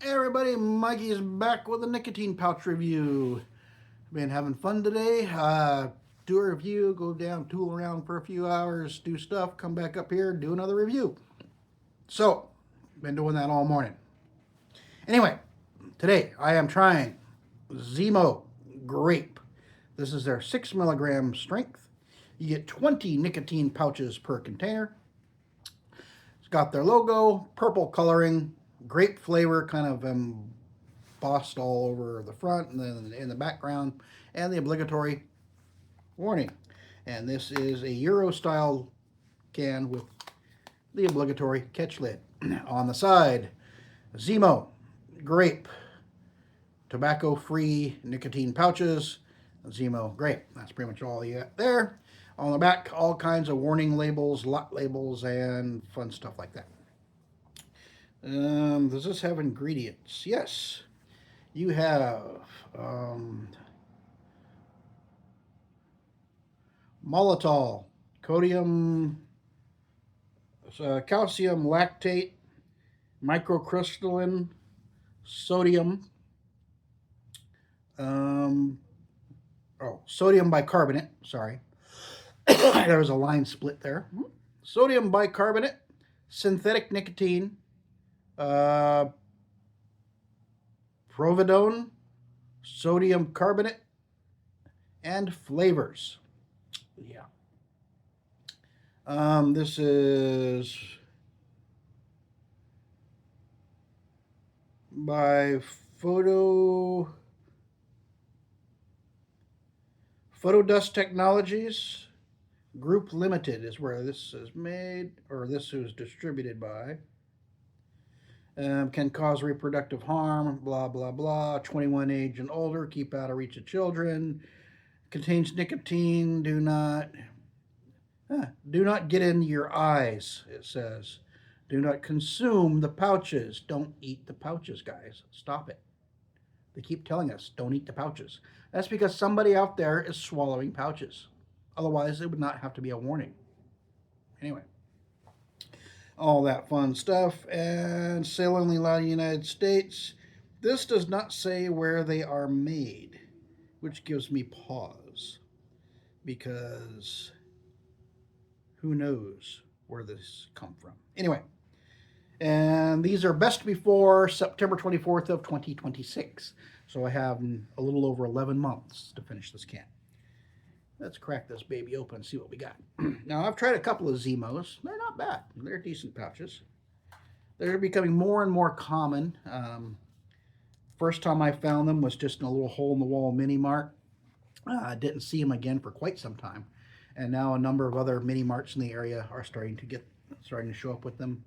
Hey everybody, Mikey's back with a nicotine pouch review. Been having fun today. Do a review, go down, tool around for a few hours, do stuff, come back up here, do another review. So, been doing that all morning. Anyway, today I am trying Zimo Grape. This is their 6 milligram strength. You get 20 nicotine pouches per container. It's got their logo, purple coloring, grape flavor kind of embossed all over the front and then in the background, and the obligatory warning. And this is a Euro style can with the obligatory catch lid. On the side, Zimo Grape, tobacco free nicotine pouches. Zimo Grape. That's pretty much all you got there. On the back, all kinds of warning labels, lot labels, and fun stuff like that. Does this have ingredients? Yes. You have maltitol, calcium lactate, microcrystalline, sodium, sodium bicarbonate. Sorry, there was a line split there. Sodium bicarbonate, synthetic nicotine, providone, sodium carbonate, and flavors. Yeah. This is by Photodust Technologies. Group Limited is where this is made, or this is distributed by. Can cause reproductive harm, blah, blah, blah. 21 age and older, keep out of reach of children. Contains nicotine, do not get in your eyes, it says. Do not consume the pouches. Don't eat the pouches, guys. Stop it. They keep telling us, don't eat the pouches. That's because somebody out there is swallowing pouches. Otherwise, it would not have to be a warning. Anyway, all that fun stuff. And sale only allowed in the United States. This does not say where they are made, which gives me pause. Because who knows where this come from. Anyway, and these are best before September 24th of 2026. So I have a little over 11 months to finish this can. Let's crack this baby open and see what we got. Now, I've tried a couple of Zimos. They're not bad. They're decent pouches. They're becoming more and more common. First time I found them was just in a little hole-in-the-wall mini mart. I didn't see them again for quite some time. And now a number of other mini marts in the area are starting to show up with them.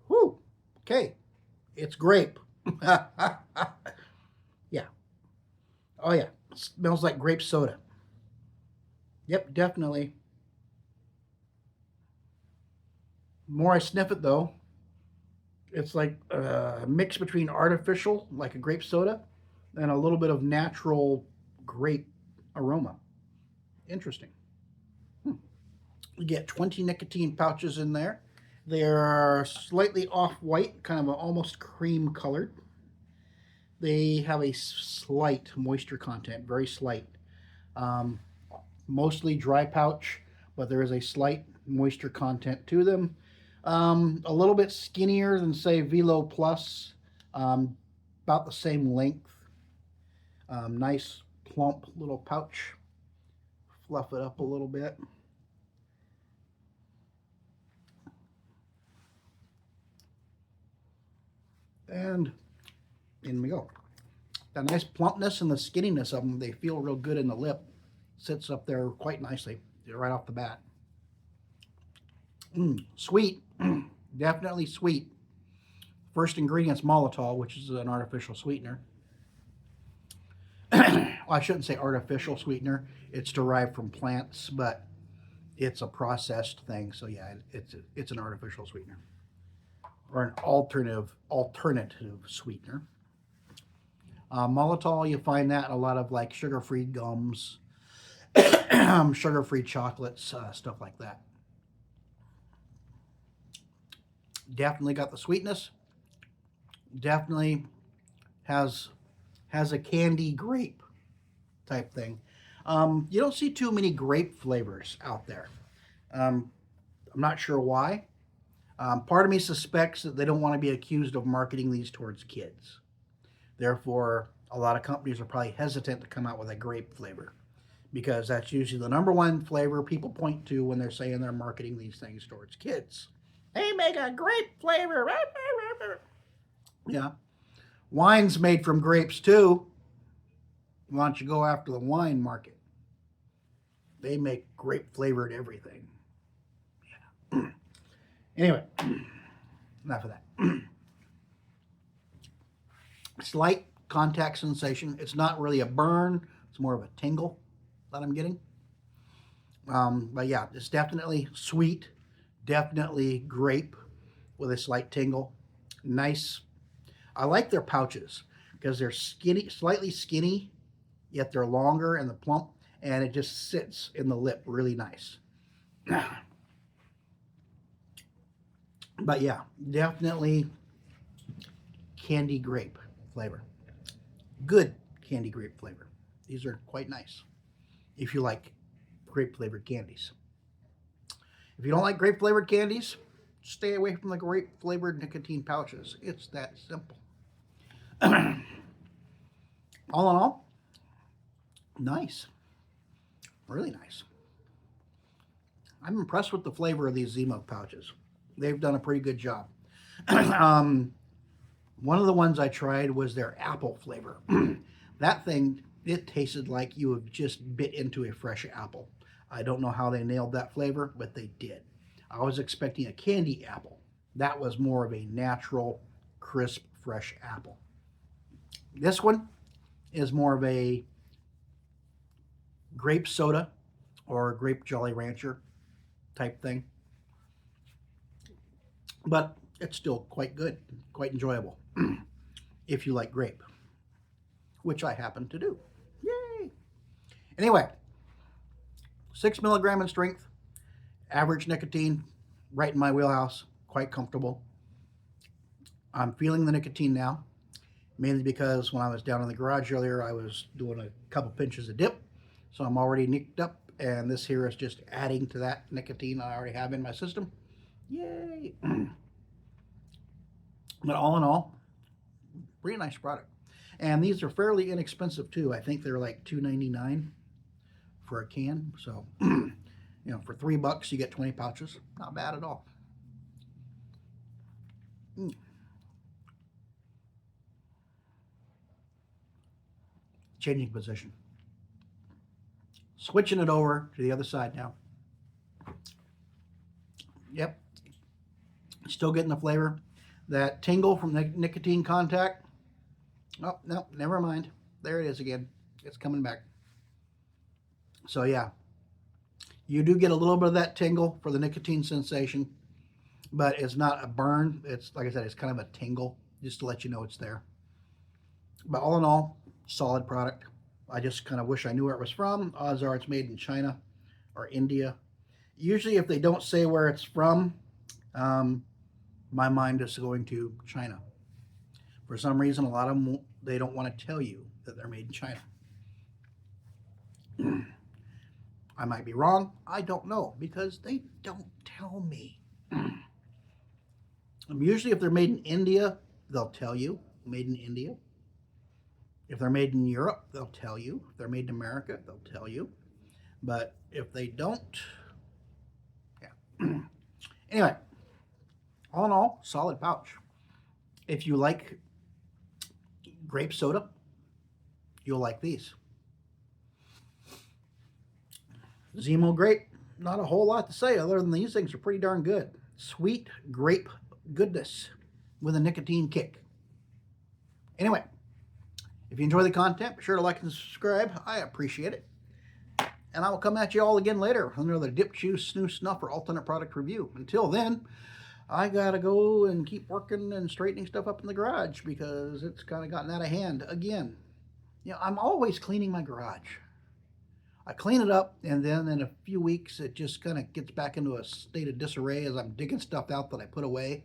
Whew. Okay. It's grape. Yeah. Oh, yeah. It smells like grape soda. Yep, definitely. The more I sniff it, though, it's like a mix between artificial, like a grape soda, and a little bit of natural grape aroma. Interesting. You get 20 nicotine pouches in there. They are slightly off-white, kind of almost cream colored. They have a slight moisture content, very slight. Mostly dry pouch, but there is a slight moisture content to them. A little bit skinnier than, say, Velo Plus, about the same length. Nice, plump little pouch. Fluff it up a little bit. And in we go. The nice plumpness and the skinniness of them, they feel real good in the lip. Sits up there quite nicely right off the bat. Sweet. Definitely sweet. First ingredient's maltitol, which is an artificial sweetener. Well, I shouldn't say artificial sweetener. It's derived from plants, but it's a processed thing. So yeah, it's an artificial sweetener or an alternative sweetener. Maltitol, you find that in a lot of like sugar-free gums, sugar-free chocolates, stuff like that. Definitely got the sweetness. Definitely has has a candy grape type thing. You don't see too many grape flavors out there. Um, I'm not sure why. Part of me suspects that they don't want to be accused of marketing these towards kids. Therefore, a lot of companies are probably hesitant to come out with a grape flavor because that's usually the number one flavor people point to when they're saying they're marketing these things towards kids. They make a grape flavor. Yeah. Wine's made from grapes too. Why don't you go after the wine market? They make grape flavored everything. Yeah. Anyway, enough of that. Slight contact sensation. It's not really a burn. It's more of a tingle that I'm getting. But yeah, it's definitely sweet. Definitely grape with a slight tingle. Nice. I like their pouches because they're skinny, slightly skinny, yet they're longer and the plump, and it just sits in the lip really nice. But yeah, definitely candy grape flavor. Good candy grape flavor. These are quite nice if you like grape flavored candies. If you don't like grape flavored candies, stay away from the grape flavored nicotine pouches. It's that simple. All in all, nice. Really nice. I'm impressed with the flavor of these Zimo pouches. They've done a pretty good job. One of the ones I tried was their apple flavor. That thing, it tasted like you have just bit into a fresh apple. I don't know how they nailed that flavor, but they did. I was expecting a candy apple. That was more of a natural, crisp, fresh apple. This one is more of a grape soda or grape Jolly Rancher type thing. But it's still quite good, quite enjoyable if you like grape, which I happen to do. Yay! Anyway, 6 milligram in strength, average nicotine, right in my wheelhouse, quite comfortable. I'm feeling the nicotine now, mainly because when I was down in the garage earlier, I was doing a couple pinches of dip, so I'm already nicked up, and this here is just adding to that nicotine I already have in my system. Yay! But all in all, pretty nice product. And these are fairly inexpensive too. I think they're like $2.99 for a can. So, for $3 you get 20 pouches. Not bad at all. Changing position. Switching it over to the other side now. Yep. Still getting the flavor. That tingle from the nicotine contact. Oh, no, never mind. There it is again. It's coming back. So yeah, you do get a little bit of that tingle for the nicotine sensation, but it's not a burn. It's, like I said, it's kind of a tingle, just to let you know it's there. But all in all, solid product. I just kind of wish I knew where it was from. Odds are it's made in China or India. Usually if they don't say where it's from, my mind is going to China. For some reason, a lot of them, they don't want to tell you that they're made in China. I might be wrong. I don't know because they don't tell me. Usually if they're made in India, they'll tell you, made in India. If they're made in Europe, they'll tell you. If they're made in America, they'll tell you. But if they don't, yeah. Anyway, all in all, solid pouch. If you like grape soda, you'll like these. Zimo grape, not a whole lot to say other than these things are pretty darn good. Sweet grape goodness with a nicotine kick. Anyway, if you enjoy the content, be sure to like and subscribe. I appreciate it. And I will come at you all again later with another dip, chew, snooze, snuff, or alternate product review. Until then, I gotta go and keep working and straightening stuff up in the garage because it's kind of gotten out of hand again. I'm always cleaning my garage. I clean it up, and then in a few weeks, it just kind of gets back into a state of disarray as I'm digging stuff out that I put away.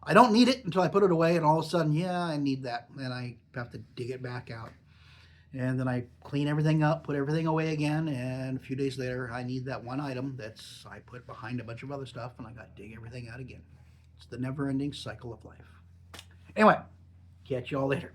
I don't need it until I put it away, and all of a sudden, yeah, I need that, and I have to dig it back out. And then I clean everything up, put everything away again, and a few days later, I need that one item that's I put behind a bunch of other stuff, and I got to dig everything out again. It's the never-ending cycle of life. Anyway, catch y'all later.